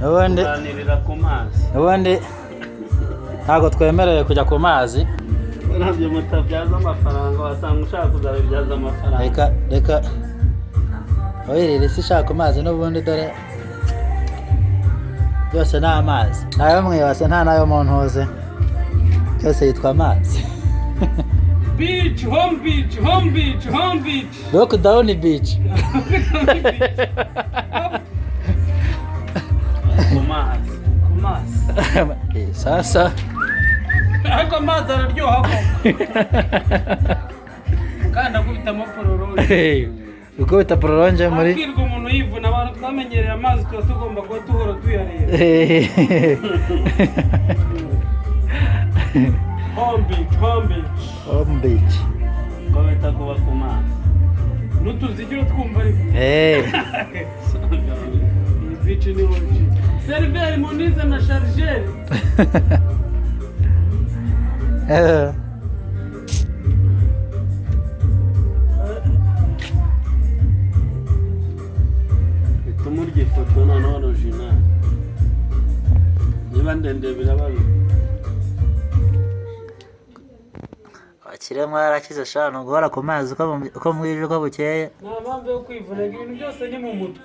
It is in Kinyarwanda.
kuganirira ku mazi ubundi ntabwo twemerewe kujya ku mazi nabyo mutabyaza amafaranga wasanga ushaka kuzabibyaza amafaranga reka wirire isi ishaka ku mazi n'ubundi dore byose ni amazi nayo mwibase nta nayo mu ntuze byose yitwa amazi beach home beach home beach home beach lockdown beach ku mazi sasa ariko amazi araryoha ko kandi akubitamo pororonje ukubita pororonje muri abwirwa umuntu yivuna abantu twamenyereye amazi tuba tugomba kuba tuhora tuyareba home beach ko bita kuba ku mazi n'utuzigiro twumva ariko iyi beach ni hoji seriveri munize na chargeur tumurya ifoto noneho original niba ndende birababi abakire mwarakize shano guhora ku mazi uko mwije uko bukeye nta mpamvu yo kwivuna ibintu byose ni mu mutwe